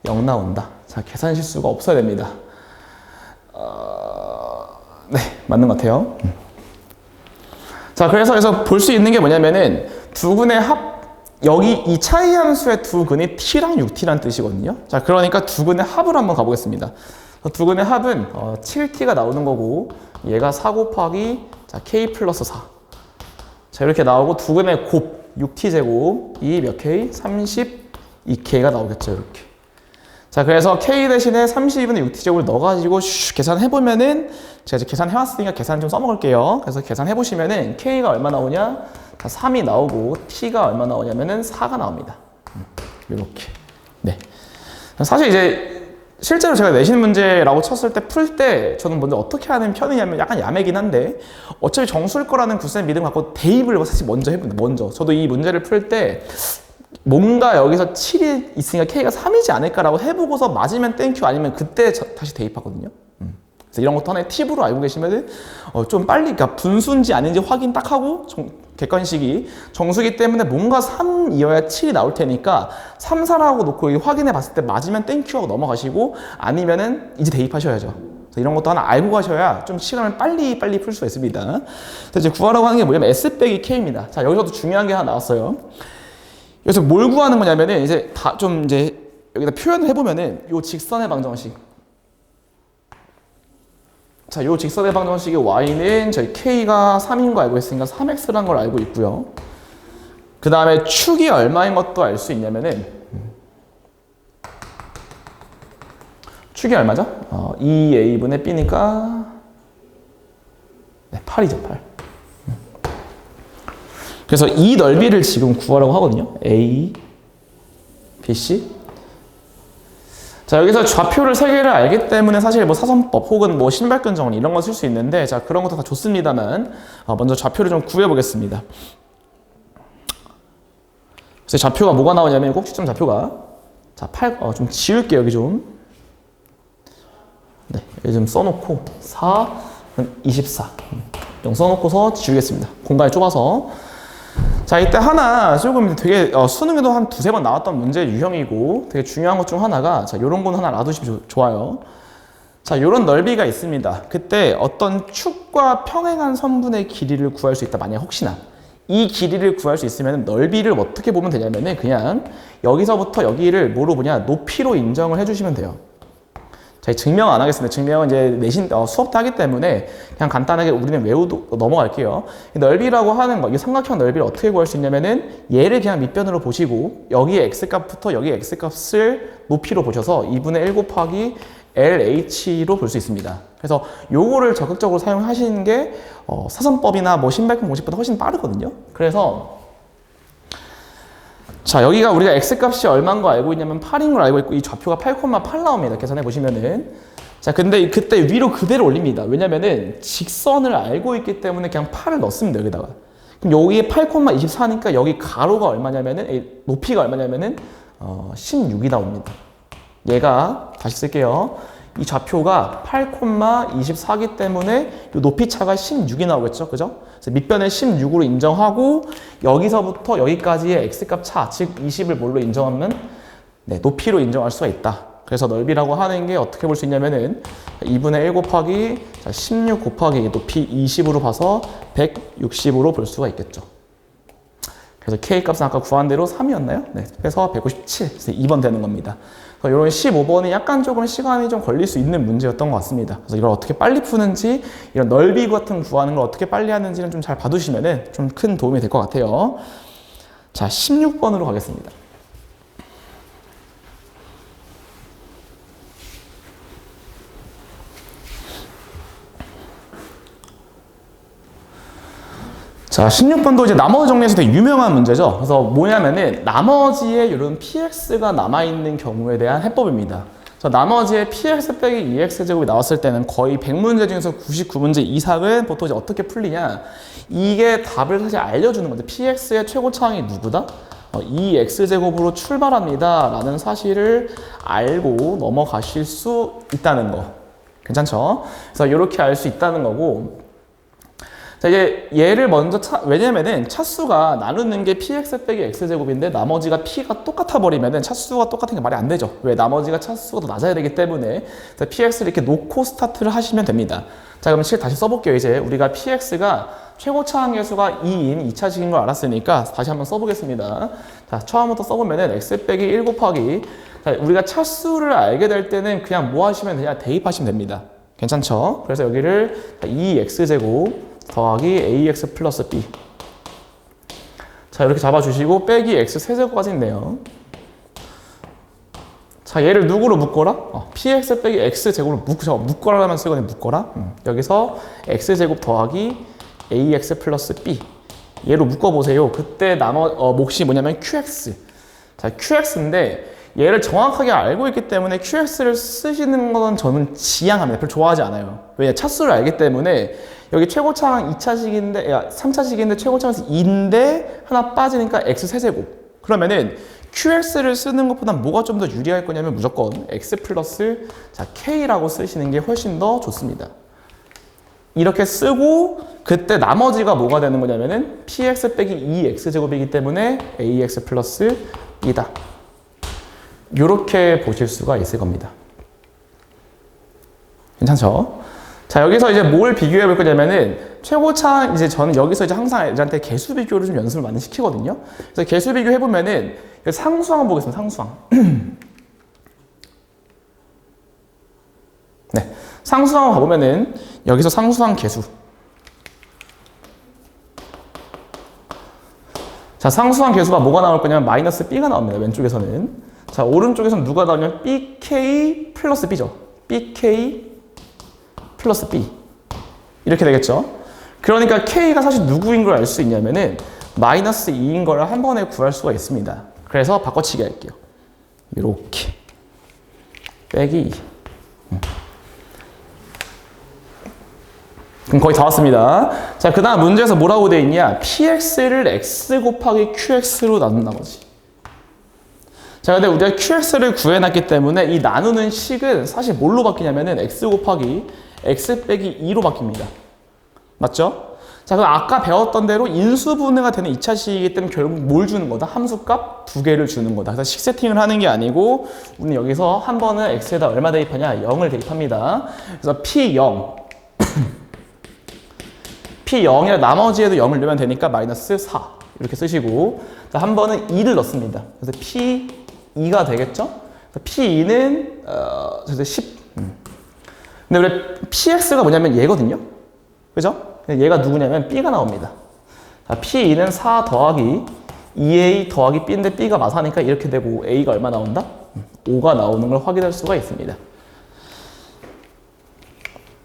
Speaker 1: 0 나온다. 자, 계산 실수가 없어야 됩니다. 네, 맞는 것 같아요. 자, 그래서 여기서 볼 수 있는 게 뭐냐면은 두 근의 합, 여기 이 차이 함수의 두 근이 t랑 6t라는 뜻이거든요. 자, 그러니까 두 근의 합을 한번 가보겠습니다. 두 근의 합은 7t가 나오는 거고 얘가 4 곱하기 자, k 플러스 4. 자, 이렇게 나오고 두 근의 곱 6t제곱 이 몇 k? 32k가 나오겠죠, 이렇게. 자, 그래서 k 대신에 32분의 6t제곱을 넣어가지고 계산해보면은 제가 이제 계산해왔으니까 계산 좀 써먹을게요. 그래서 계산해보시면은 k가 얼마 나오냐? 3이 나오고 t가 얼마 나오냐면은 4가 나옵니다. 이렇게. 네. 사실 이제 실제로 제가 내신 문제라고 쳤을 때 풀 때 저는 먼저 어떻게 하는 편이냐면 약간 야매긴 한데 어차피 정수일 거라는 굳센 믿음 갖고 대입을 사실 먼저 해봅니다. 먼저. 저도 이 문제를 풀 때 뭔가 여기서 7이 있으니까 K가 3이지 않을까라고 해보고서 맞으면 땡큐 아니면 그때 다시 대입하거든요. 그래서 이런 것도 하나의 팁으로 알고 계시면 좀 빨리 그러니까 분수인지 아닌지 확인 딱 하고 객관식이 정수기 때문에 뭔가 3이어야 7이 나올 테니까 3, 4라고 놓고 확인해 봤을 때 맞으면 땡큐 하고 넘어가시고 아니면은 이제 대입하셔야죠. 이런 것도 하나 알고 가셔야 좀 시간을 빨리 풀 수가 있습니다. 그래서 이제 구하라고 하는 게 뭐냐면 S 빼기 K입니다. 자, 여기서도 중요한 게 하나 나왔어요. 여기서 뭘 구하는 거냐면은 이제 다 좀 이제 여기다 표현을 해보면은 요 직선의 방정식. 자, 요 직선의 방정식의 y는 저희 k가 3인 거 알고 있으니까 3x라는 걸 알고 있고요. 그 다음에 축이 얼마인 것도 알 수 있냐면은 축이 얼마죠? 2a분의 b니까 네, 8이죠, 8. 그래서 이 넓이를 지금 구하라고 하거든요. A, B, C. 자, 여기서 좌표를 3개를 알기 때문에 사실 뭐 사선법 혹은 뭐 신발끈 정리 이런 거 쓸 수 있는데 자, 그런 것도 다 좋습니다만 먼저 좌표를 좀 구해 보겠습니다. 그래서 좌표가 뭐가 나오냐면 꼭지점 좌표가 자, 좀 지울게요. 여기 좀. 네, 여기 좀 써놓고 4, 24 좀 써놓고서 지우겠습니다. 공간이 좁아서. 자, 이때 하나 조금 되게 수능에도 한 2-3번 나왔던 문제 유형이고 되게 중요한 것 중 하나가 자, 요런 건 하나 놔두시면 좋아요. 자, 요런 넓이가 있습니다. 그때 어떤 축과 평행한 선분의 길이를 구할 수 있다. 만약 혹시나 이 길이를 구할 수 있으면 넓이를 어떻게 보면 되냐면은 그냥 여기서부터 여기를 뭐로 보냐? 높이로 인정을 해주시면 돼요. 자, 증명 안 하겠습니다. 증명은 이제 내신 수업 때 하기 때문에 그냥 간단하게 우리는 외우고 넘어갈게요. 넓이라고 하는 거, 이 삼각형 넓이를 어떻게 구할 수 있냐면은 얘를 그냥 밑변으로 보시고 여기에 x값부터 여기에 x값을 높이로 보셔서 2분의 1 곱하기 LH로 볼 수 있습니다. 그래서 요거를 적극적으로 사용하시는 게 사선법이나 뭐 신발끈 공식보다 훨씬 빠르거든요. 그래서 자, 여기가 우리가 x값이 얼마인 거 알고 있냐면 8인 걸 알고 있고 이 좌표가 8,8 나옵니다. 계산해 보시면은. 자, 근데 그때 위로 그대로 올립니다. 왜냐면은 직선을 알고 있기 때문에 그냥 8을 넣습니다. 여기다가. 그럼 여기에 8,24니까 여기 가로가 얼마냐면은 높이가 얼마냐면은 16이 나옵니다. 얘가 다시 쓸게요. 이 좌표가 8,24기 때문에 이 높이 차가 16이 나오겠죠. 그죠? 그래서 밑변을 16으로 인정하고 여기서부터 여기까지의 x값 차, 즉 20을 뭘로 인정하면 네, 높이로 인정할 수가 있다. 그래서 넓이라고 하는 게 어떻게 볼 수 있냐면은 2분의 1 곱하기 16 곱하기 높이 20으로 봐서 160으로 볼 수가 있겠죠. 그래서 K값은 아까 구한 대로 3이었나요? 네, 그래서 157, 그래서 2번 되는 겁니다. 이런 15번이 약간 조금 시간이 좀 걸릴 수 있는 문제였던 것 같습니다. 그래서 이걸 어떻게 빨리 푸는지, 이런 넓이 같은 구하는 걸 어떻게 빨리 하는지는 좀 잘 봐두시면 좀 큰 도움이 될 것 같아요. 자, 16번으로 가겠습니다. 자, 16번도 이제 나머지 정리에서 되게 유명한 문제죠. 그래서 뭐냐면은 나머지에 이런 px가 남아있는 경우에 대한 해법입니다. 그래서 나머지에 px 빼기 2x제곱이 나왔을 때는 거의 100문제 중에서 99문제 이상은 보통 이제 어떻게 풀리냐. 이게 답을 사실 알려주는 건데 px의 최고차항이 누구다? 2x제곱으로 출발합니다. 라는 사실을 알고 넘어가실 수 있다는 거. 괜찮죠? 그래서 이렇게 알 수 있다는 거고 자, 이제 얘를 먼저 왜냐면은 차수가 나누는 게 px 빼기 x제곱인데 나머지가 p가 똑같아 버리면은 차수가 똑같은 게 말이 안 되죠. 왜? 나머지가 차수가 더 낮아야 되기 때문에 그래서 px를 이렇게 놓고 스타트를 하시면 됩니다. 자, 그럼 실 다시 써볼게요. 이제 우리가 px가 최고차항 계수가 2인 2차식인 걸 알았으니까 다시 한번 써보겠습니다. 자, 처음부터 써보면은 x 빼기 1 곱하기 자, 우리가 차수를 알게 될 때는 그냥 뭐 하시면 되냐? 대입하시면 됩니다. 괜찮죠? 그래서 여기를 2x제곱 더하기 ax 플러스 b 자, 이렇게 잡아주시고 빼기 x 세제곱까지 있네요. 자, 얘를 누구로 묶어라? px 빼기 x제곱으로 묶어라라면 쓰거든요. 묶어라. 여기서 x제곱 더하기 ax 플러스 b 얘로 묶어보세요. 그때 몫이 뭐냐면 qx 자, qx인데 얘를 정확하게 알고 있기 때문에 QX를 쓰시는 건 저는 지양합니다. 별로 좋아하지 않아요. 왜? 차수를 알기 때문에 여기 최고차항 2차식인데, 3차식인데 최고차항에서 2인데 하나 빠지니까 X 세제곱. 그러면은 QX를 쓰는 것보다 뭐가 좀 더 유리할 거냐면 무조건 X 플러스 자, K라고 쓰시는 게 훨씬 더 좋습니다. 이렇게 쓰고 그때 나머지가 뭐가 되는 거냐면은 PX 빼기 2X제곱이기 때문에 AX 플러스 2다. 이렇게 보실 수가 있을 겁니다. 괜찮죠? 자, 여기서 이제 뭘 비교해 볼 거냐면은 최고차 이제 저는 여기서 이제 항상 애들한테 개수 비교를 좀 연습을 많이 시키거든요. 그래서 개수 비교 해보면은 상수항 보겠습니다. 상수항. 네, 상수항 가보면은 여기서 상수항 개수. 자, 상수항 개수가 뭐가 나올 거냐면 마이너스 B가 나옵니다. 왼쪽에서는. 자, 오른쪽에서는 누가 나오냐면 BK 플러스 B죠. BK 플러스 B. 이렇게 되겠죠. 그러니까 K가 사실 누구인 걸 알 수 있냐면은 마이너스 2인 걸 한 번에 구할 수가 있습니다. 그래서 바꿔치기 할게요. 이렇게. 빼기 2. 그럼 거의 다 왔습니다. 자, 그 다음 문제에서 뭐라고 되어 있냐? PX를 X 곱하기 QX로 나눈 나머지. 자, 근데 우리가 QX를 구해놨기 때문에 이 나누는 식은 사실 뭘로 바뀌냐면은 X 곱하기 X 빼기 2로 바뀝니다. 맞죠? 자, 그럼 아까 배웠던 대로 인수분해가 되는 2차식이기 때문에 결국 뭘 주는 거다? 함수값 2개를 주는 거다. 그래서 식 세팅을 하는 게 아니고 우리는 여기서 한 번은 X에다 얼마 대입하냐? 0을 대입합니다. 그래서 P0 P0이라 나머지에도 0을 넣으면 되니까 마이너스 4 이렇게 쓰시고 자, 한 번은 2를 넣습니다. 그래서 P2가 되겠죠? P2는 10 근데 우리 PX가 뭐냐면 얘거든요? 그죠? 얘가 누구냐면 B가 나옵니다. 자, P2는 4 더하기 2A 더하기 B인데 B가 마사니까 이렇게 되고 A가 얼마 나온다? 5가 나오는 걸 확인할 수가 있습니다.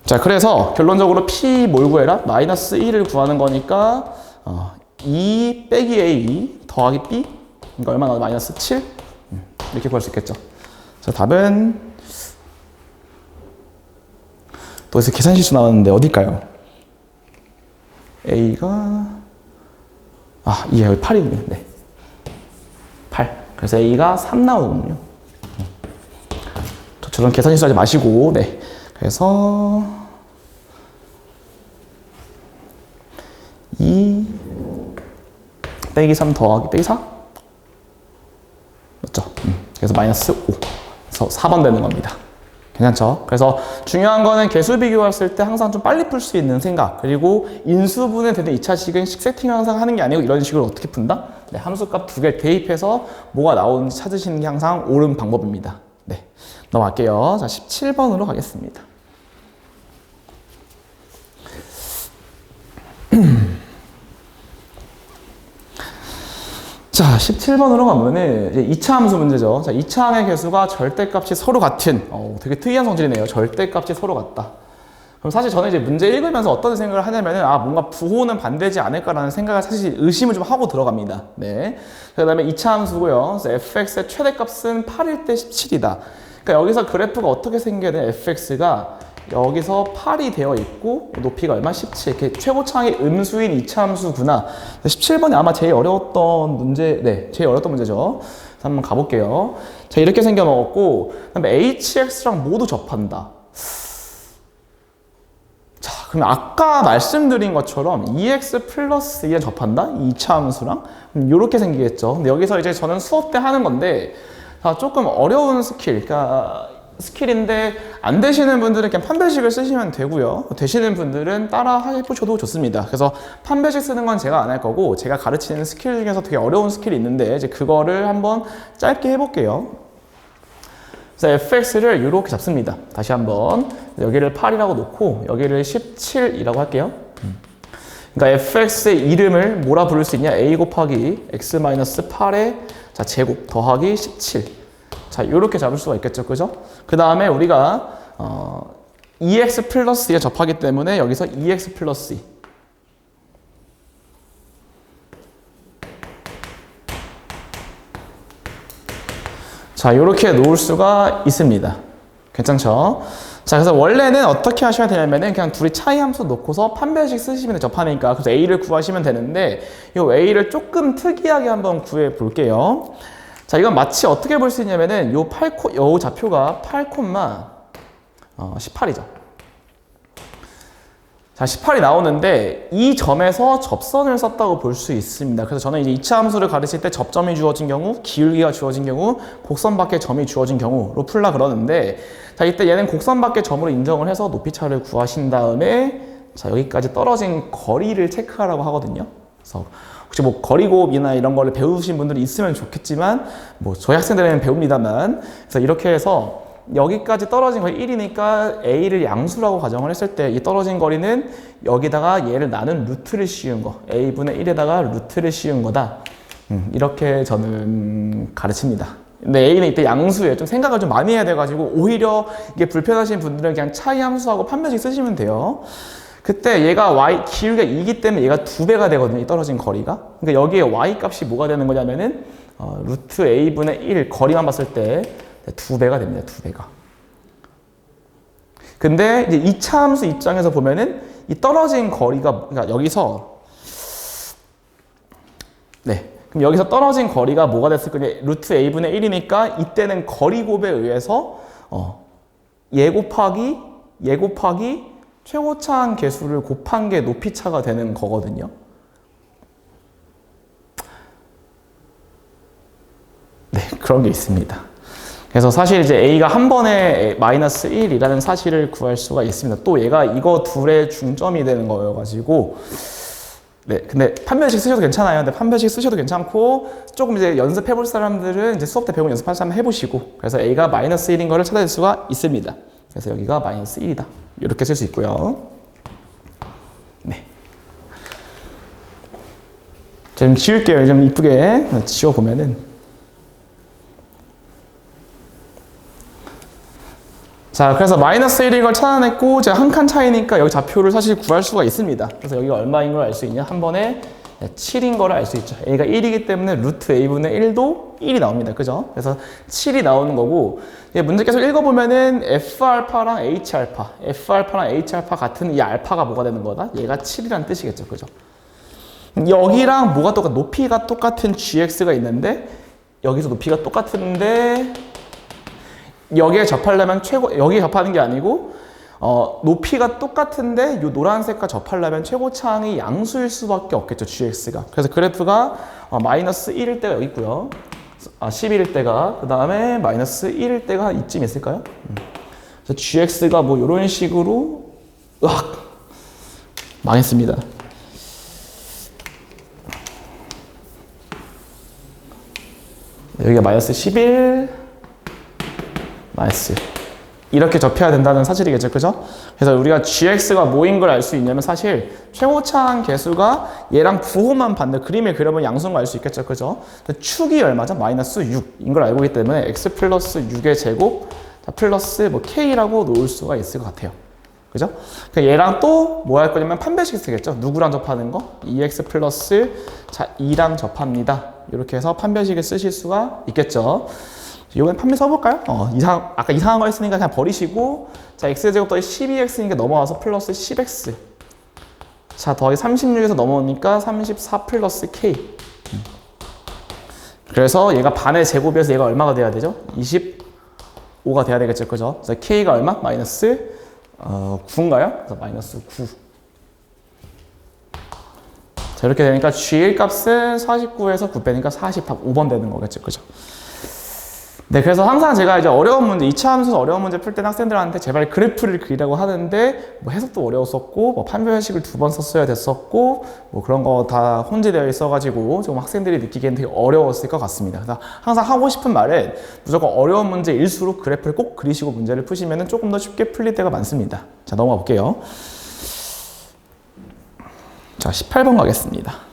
Speaker 1: 자, 그래서 결론적으로 P 뭘 구해라? 마이너스 1을 구하는 거니까 2 빼기 A 더하기 B 그러니까 얼마 나오나? 마이너스 7 이렇게 구할 수 있겠죠. 자, 답은 또 여기서 계산 실수 나왔는데 어딜까요? A가 이게 8이군요. 네. 8. 그래서 A가 3 나오군요. 저처럼 계산 실수하지 마시고 네. 그래서 2 빼기 3 더하기 빼기 4 맞죠? 그래서 마이너스 5 그래서 4번 되는 겁니다. 괜찮죠? 그래서 중요한 거는 개수 비교했을 때 항상 좀 빨리 풀 수 있는 생각 그리고 인수분해 되는 2차식은 식 세팅을 항상 하는 게 아니고 이런 식으로 어떻게 푼다? 네, 함수값 2개 대입해서 뭐가 나오는지 찾으시는 게 항상 옳은 방법입니다. 네, 넘어갈게요. 자, 17번으로 가겠습니다. 자, 17번으로 가면은 이제 2차 함수 문제죠. 자, 2차 항의 개수가 절대값이 서로 같은, 되게 특이한 성질이네요. 절대값이 서로 같다. 그럼 사실 저는 이제 문제 읽으면서 어떤 생각을 하냐면은, 뭔가 부호는 반대지 않을까라는 생각을 사실 의심을 좀 하고 들어갑니다. 네. 그 다음에 2차 함수고요. 그래서 fx의 최대값은 8일 때 17이다. 그러니까 여기서 그래프가 어떻게 생겨야 돼? fx가 여기서 8이 되어 있고 높이가 얼마? 17. 이렇게 최고차항이 음수인 2차 함수구나. 17번이 아마 제일 어려웠던 문제, 네, 제일 어려웠던 문제죠. 한번 가볼게요. 자, 이렇게 생겨먹었고, 그다음에 hx랑 모두 접한다. 자, 그럼 아까 말씀드린 것처럼 2x 플러스 2에 접한다? 2차 함수랑? 이렇게 생기겠죠. 근데 여기서 이제 저는 수업 때 하는 건데, 조금 어려운 스킬, 그러니까 스킬인데 안 되시는 분들은 그냥 판별식을 쓰시면 되고요. 되시는 분들은 따라 해보셔도 좋습니다. 그래서 판별식 쓰는 건 제가 안 할 거고 제가 가르치는 스킬 중에서 되게 어려운 스킬이 있는데 이제 그거를 한번 짧게 해볼게요. 그래서 fx를 이렇게 잡습니다. 다시 한번 여기를 8이라고 놓고 여기를 17이라고 할게요. 그러니까 fx의 이름을 뭐라 부를 수 있냐? a 곱하기 x-8의 제곱 더하기 17. 자, 이렇게 잡을 수가 있겠죠, 그죠? 그 다음에 우리가 2x 플러스 2에 접하기 때문에 여기서 2x 플러스 2. 자, 이렇게 놓을 수가 있습니다. 괜찮죠? 자, 그래서 원래는 어떻게 하셔야 되냐면은 그냥 둘이 차이 함수 놓고서 판별식 쓰시면 접하니까 그래서 A를 구하시면 되는데 이 A를 조금 특이하게 한번 구해 볼게요. 자, 이건 마치 어떻게 볼 수 있냐면은 요 좌표가 8,18이죠. 자, 18이 나오는데 이 점에서 접선을 썼다고 볼 수 있습니다. 그래서 저는 이제 2차 함수를 가르칠 때 접점이 주어진 경우, 기울기가 주어진 경우, 곡선 밖에 점이 주어진 경우로 풀라 그러는데 자, 이때 얘는 곡선 밖에 점으로 인정을 해서 높이차를 구하신 다음에 자, 여기까지 떨어진 거리를 체크하라고 하거든요. 그래서 혹시 뭐 거리곱이나 이런 거를 배우신 분들이 있으면 좋겠지만 뭐 저희 학생들은 배웁니다만 그래서 이렇게 해서 여기까지 떨어진 거리 1이니까 A를 양수라고 가정을 했을 때 이 떨어진 거리는 여기다가 얘를 나눈 루트를 씌운 거 A분의 1에다가 루트를 씌운 거다. 이렇게 저는 가르칩니다. 근데 A는 이때 양수예요. 좀 생각을 좀 많이 해야 돼가지고 오히려 이게 불편하신 분들은 그냥 차이 함수하고 판별식 쓰시면 돼요. 그때 얘가 y 기울기가 2기 때문에 얘가 2배가 되거든요. 이 떨어진 거리가. 그러니까 여기에 y 값이 뭐가 되는 거냐면은 루트 A분의 1 거리만 봤을 때 2배가 됩니다. 2배가. 근데 이제 2차 함수 입장에서 보면은 이 떨어진 거리가 그러니까 여기서 그럼 여기서 떨어진 거리가 뭐가 됐을 거냐? 루트 A분의 1이니까 이때는 거리곱에 의해서 얘 곱하기 최고차항 계수를 곱한 게 높이차가 되는 거거든요. 네, 그런 게 있습니다. 그래서 사실 이제 A가 한 번에 마이너스 1이라는 사실을 구할 수가 있습니다. 또 얘가 이거 둘의 중점이 되는 거여가지고 네, 근데 판별식 쓰셔도 괜찮아요. 근데 판별식 쓰셔도 괜찮고 조금 이제 연습해 볼 사람들은 이제 수업 때 배우고 연습할 사람 해보시고 그래서 A가 마이너스 1인 거를 찾아낼 수가 있습니다. 그래서 여기가 마이너스 1이다. 이렇게 쓸 수 있고요. 네. 좀 지울게요. 좀 이쁘게 지워보면은 자, 그래서 마이너스 1인 걸 찾아냈고 제가 한 칸 차이니까 여기 좌표를 사실 구할 수가 있습니다. 그래서 여기가 얼마인 걸 알 수 있냐? 한 번에 7인 걸 알 수 있죠. A가 1이기 때문에 루트 A분의 1도 1이 나옵니다. 그죠? 그래서 7이 나오는 거고 문제 계속 읽어보면은 F알파랑 H알파 F알파랑 H알파 같은 이 알파가 뭐가 되는 거다? 얘가 7이란 뜻이겠죠. 그죠? 여기랑 뭐가 똑같아? 높이가 똑같은 GX가 있는데 여기서 높이가 똑같은데 여기에 접하려면 여기에 접하는 게 아니고 높이가 똑같은데 이 노란색과 접하려면 최고차항이 양수일 수밖에 없겠죠. GX가. 그래서 그래프가 마이너스 1일 때가 여기 있고요. 11일 때가 그 다음에 마이너스 1일 때가 한 이쯤 있을까요? 그래서 GX가 뭐 이런 식으로 망했습니다. 여기가 마이너스 11 마이너스 이렇게 접해야 된다는 사실이겠죠. 그죠? 그래서 우리가 GX가 뭐인 걸 알 수 있냐면 사실 최고차항 계수가 얘랑 부호만 봤는데 그림을 그려보면 양수인 걸 알 수 있겠죠. 그죠? 축이 얼마죠? 마이너스 6인 걸 알고 있기 때문에 x 플러스 6의 제곱 플러스 뭐 k라고 놓을 수가 있을 것 같아요. 그죠? 그러니까 얘랑 또 뭐 할 거냐면 판별식 쓰겠죠. 누구랑 접하는 거? 2x 플러스 2랑 접합니다. 이렇게 해서 판별식을 쓰실 수가 있겠죠. 이번엔 판별 써볼까요? 아까 이상한 거 했으니까 그냥 버리시고 자 x제곱 더하기 12x니까 넘어와서 플러스 10x 자 더하기 36에서 넘어오니까 34 플러스 k 그래서 얘가 반의 제곱이어서 얘가 얼마가 돼야 되죠? 25가 돼야 되겠죠. 그죠? 그래서 k가 얼마? 마이너스 9인가요? 그래서 마이너스 9 자 이렇게 되니까 g1 값은 49에서 9 빼니까 45번 되는 거겠죠. 그죠? 네, 그래서 항상 제가 이제 어려운 문제, 2차 함수에서 어려운 문제 풀 때는 학생들한테 제발 그래프를 그리라고 하는데, 뭐 해석도 어려웠었고, 뭐 판별식을 2번 썼어야 됐었고, 뭐 그런 거 다 혼재되어 있어가지고, 좀 학생들이 느끼기엔 되게 어려웠을 것 같습니다. 그래서 항상 하고 싶은 말은 무조건 어려운 문제일수록 그래프를 꼭 그리시고 문제를 푸시면 조금 더 쉽게 풀릴 때가 많습니다. 자, 넘어가 볼게요. 자, 18번 가겠습니다.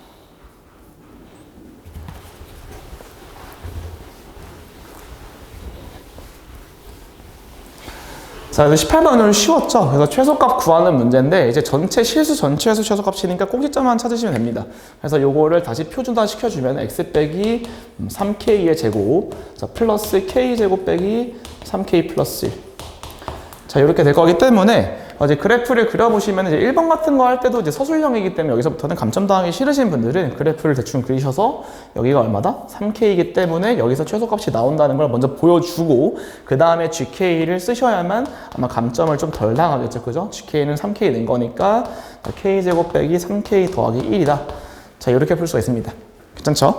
Speaker 1: 자, 18번은 좀 쉬웠죠? 그래서 최소값 구하는 문제인데, 이제 전체 실수 전체에서 최소값이니까 꼭지점만 찾으시면 됩니다. 그래서 요거를 다시 표준화 시켜주면 x 빼기 3k의 제곱, 자, 플러스 k 제곱 빼기 3k 플러스 1. 자, 이렇게 될 거기 때문에, 이제 그래프를 그려보시면 이제 1번 같은 거 할 때도 이제 서술형이기 때문에 여기서부터는 감점 당하기 싫으신 분들은 그래프를 대충 그리셔서 여기가 얼마다? 3K이기 때문에 여기서 최소값이 나온다는 걸 먼저 보여주고 그 다음에 GK를 쓰셔야만 아마 감점을 좀 덜 당하겠죠. 그죠? GK는 3K 낸 거니까 K제곱 빼기 3K 더하기 1이다. 자, 이렇게 풀 수가 있습니다. 괜찮죠?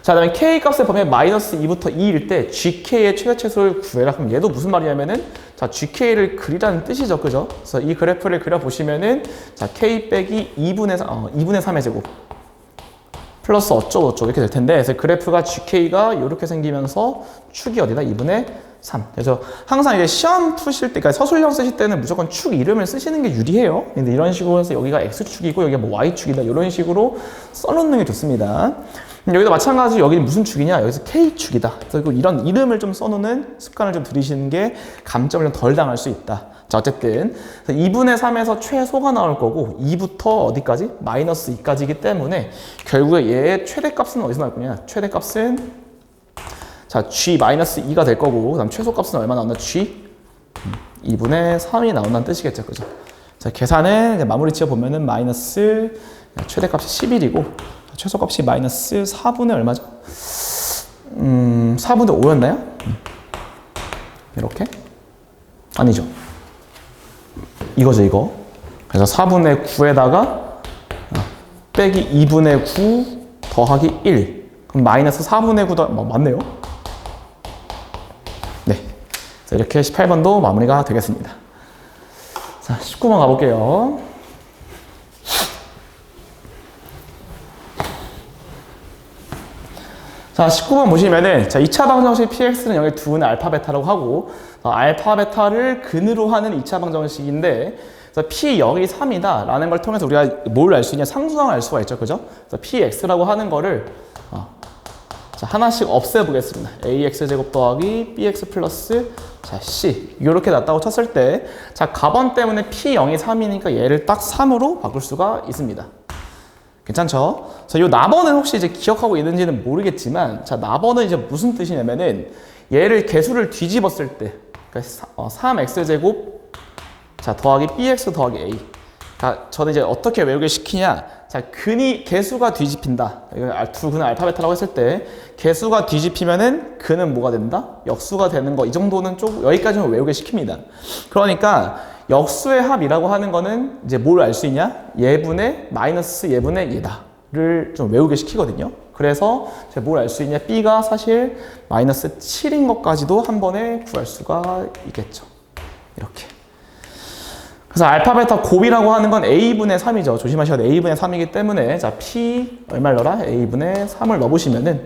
Speaker 1: 자, 그다음에 K 값을 보면 마이너스 2부터 2일 때 GK의 최대 최소를 구해라. 그럼 얘도 무슨 말이냐면은 자, GK를 그리라는 뜻이죠. 그죠? 그래서 이 그래프를 그려보시면은 자, K 빼기 2분의 3의 제곱 플러스 어쩌고저쩌고 이렇게 될 텐데 그래서 그래프가 GK가 이렇게 생기면서 축이 어디다? 2분의 3. 그래서 항상 이제 시험 푸실 때, 그러니까 서술형 쓰실 때는 무조건 축 이름을 쓰시는 게 유리해요. 근데 이런 식으로 해서 여기가 X축이고 여기가 뭐 Y축이다. 이런 식으로 써놓는 게 좋습니다. 여기도 마찬가지로 여기는 무슨 축이냐? 여기서 K축이다. 그리고 이런 이름을 좀 써놓는 습관을 좀 들이시는 게 감점을 좀 덜 당할 수 있다. 자, 어쨌든 2분의 3에서 최소가 나올 거고 2부터 어디까지? 마이너스 2까지이기 때문에 결국에 얘의 최대값은 어디서 나올 거냐? 최대값은 자, G-2가 될 거고, 그 다음 최소값은 얼마 나온다? G 2분의 3이 나온다는 뜻이겠죠. 그죠? 자, 계산은 마무리 지어보면은 마이너스 최대값이 11이고, 최소값이 마이너스 4분의 얼마죠? 4분의 5였나요? 이렇게? 아니죠. 이거죠, 이거. 그래서 4분의 9에다가 빼기 2분의 9 더하기 1. 그럼 마이너스 4분의 9 맞네요. 네. 자, 이렇게 18번도 마무리가 되겠습니다. 자, 19번 가볼게요. 자, 19번 보시면은, 자, 2차 방정식 px는 여기 두는 알파 베타라고 하고, 알파 베타를 근으로 하는 2차 방정식인데, p 0이 3이다 라는 걸 통해서 우리가 뭘 알 수 있냐? 상수항을 알 수가 있죠. 그죠? 그래서 px라고 하는 거를, 자, 하나씩 없애보겠습니다. ax제곱 더하기 bx 플러스, 자, c. 이렇게 났다고 쳤을 때, 자, 가번 때문에 p 0이 3이니까 얘를 딱 3으로 바꿀 수가 있습니다. 괜찮죠? 자, 요 나번은 혹시 이제 기억하고 있는지는 모르겠지만, 자, 나번은 이제 무슨 뜻이냐면은, 얘를 개수를 뒤집었을 때, 그러니까 3x제곱, 자, 더하기 bx 더하기 a. 자, 저는 이제 어떻게 외우게 시키냐? 자, 개수가 뒤집힌다. 두 근은 알파 베타라고 했을 때, 개수가 뒤집히면은 근은 뭐가 된다? 역수가 되는 거. 이 정도는 좀 여기까지만 외우게 시킵니다. 그러니까, 역수의 합이라고 하는 거는 이제 뭘 알 수 있냐? 예분의 마이너스 예분의 얘다를 좀 외우게 시키거든요. 그래서 제가 뭘 알 수 있냐? b가 사실 마이너스 7인 것까지도 한 번에 구할 수가 있겠죠. 이렇게. 그래서 알파 베타 곱이라고 하는 건 a분의 3이죠. 조심하셔야 돼요. a분의 3이기 때문에 자, p 얼마를 넣어라? a분의 3을 넣어보시면은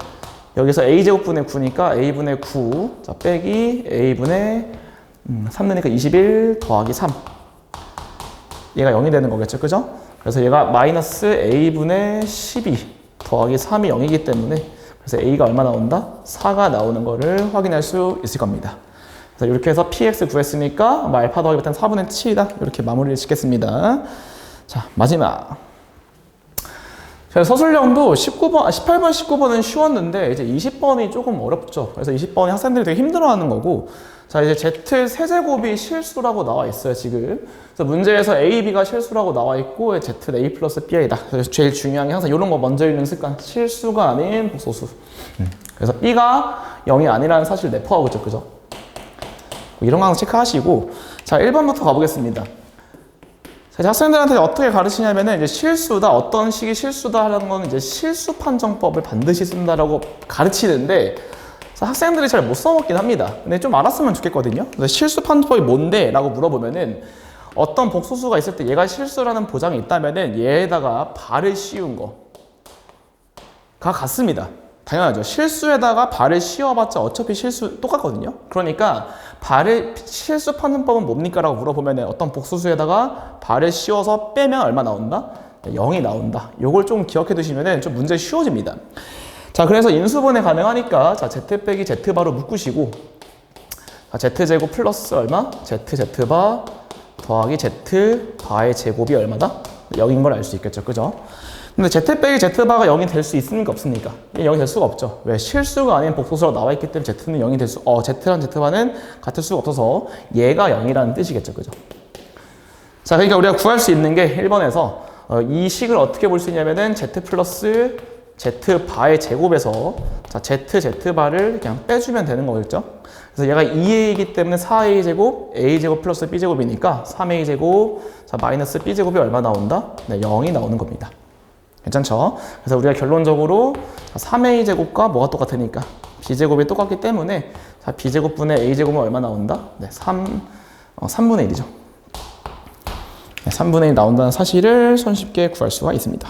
Speaker 1: 여기서 a제곱분의 9니까 a분의 9 자, 빼기 a분의 3 넣으니까 21 더하기 3. 얘가 0이 되는 거겠죠. 그죠? 그래서 얘가 마이너스 a분의 12 더하기 3이 0이기 때문에 그래서 a가 얼마 나온다? 4가 나오는 거를 확인할 수 있을 겁니다. 그래서 이렇게 해서 px 구했으니까 알파 더하기 베타는 4분의 7이다. 이렇게 마무리를 짓겠습니다. 자, 마지막. 서술형도 18번, 19번은 쉬웠는데 이제 20번이 조금 어렵죠. 그래서 20번이 학생들이 되게 힘들어하는 거고 자, 이제 Z 세제곱이 실수라고 나와 있어요, 지금. 그래서 문제에서 A, B가 실수라고 나와 있고 Z A 플러스 BI다. 그래서 제일 중요한 게 항상 이런 거 먼저 읽는 습관. 실수가 아닌 복소수. 그래서 B가 0이 아니라는 사실 내포하고 있죠, 그죠? 이런 거 항상 체크하시고 자, 1번부터 가보겠습니다. 자, 학생들한테 어떻게 가르치냐면은 이제 실수다, 어떤 식이 실수다 하는 건 이제 실수 판정법을 반드시 쓴다라고 가르치는데 학생들이 잘 못 써먹긴 합니다. 근데 좀 알았으면 좋겠거든요. 그래서 실수 판정법이 뭔데? 라고 물어보면은 어떤 복소수가 있을 때 얘가 실수라는 보장이 있다면은 얘에다가 발을 씌운 거가 같습니다. 당연하죠. 실수에다가 발을 씌워봤자 어차피 실수 똑같거든요. 그러니까 실수 판정법은 뭡니까? 라고 물어보면 어떤 복소수에다가 발을 씌워서 빼면 얼마 나온다? 0이 나온다. 요걸 좀 기억해 두시면 좀 문제 쉬워집니다. 자, 그래서 인수분해 가능하니까 자, Z 빼기 Z 바로 묶으시고 z제곱 플러스 얼마? z바 더하기 z바의 제곱이 얼마다? 0인 걸 알 수 있겠죠. 그죠? 근데 z 빼기 z바가 0이 될 수 있습니까? 없습니까? 0이 될 수가 없죠. 왜? 실수가 아닌 복소수로 나와 있기 때문에 z는 0이 될 수, z랑 z바는 같을 수가 없어서 얘가 0이라는 뜻이겠죠. 그죠? 자, 그러니까 우리가 구할 수 있는 게 1번에서 이 식을 어떻게 볼 수 있냐면은 z 플러스 z바의 제곱에서 자, z바를 그냥 빼주면 되는 거겠죠. 그래서 얘가 2a이기 때문에 4a 제곱, a 제곱 플러스 b 제곱이니까 3a 제곱, 자, 마이너스 b 제곱이 얼마 나온다? 네, 0이 나오는 겁니다. 괜찮죠? 그래서 우리가 결론적으로 3a 제곱과 뭐가 똑같으니까 b 제곱이 똑같기 때문에 자, b 제곱분의 a 제곱은 얼마 나온다? 네, 3분의 1이죠. 네, 3분의 1 나온다는 사실을 손쉽게 구할 수가 있습니다.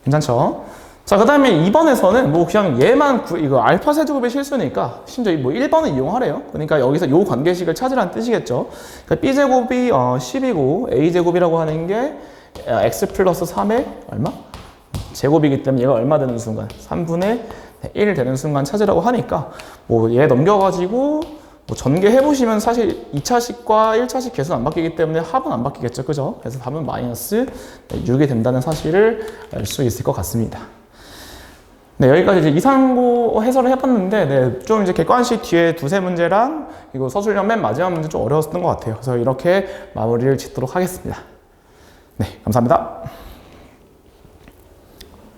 Speaker 1: 괜찮죠? 자, 그 다음에 2번에서는 뭐 그냥 얘만 이거 알파 세제곱의 실수니까 심지어 뭐 1번을 이용하래요. 그러니까 여기서 요 관계식을 찾으라는 뜻이겠죠. 그러니까 b제곱이 10이고 a제곱이라고 하는 게 x 플러스 3의 얼마? 제곱이기 때문에 얘가 얼마 되는 순간? 3분의 1 되는 순간 찾으라고 하니까 뭐 얘 넘겨가지고 뭐 전개해보시면 사실 2차식과 1차식 계수는 안 바뀌기 때문에 합은 안 바뀌겠죠. 그죠? 그래서 답은 마이너스 6이 된다는 사실을 알 수 있을 것 같습니다. 네, 여기까지 이제 이상고 해설을 해봤는데, 네, 좀 이제 객관식 뒤에 두세 문제랑, 그리고 서술형 맨 마지막 문제 좀 어려웠던 것 같아요. 그래서 이렇게 마무리를 짓도록 하겠습니다. 네, 감사합니다.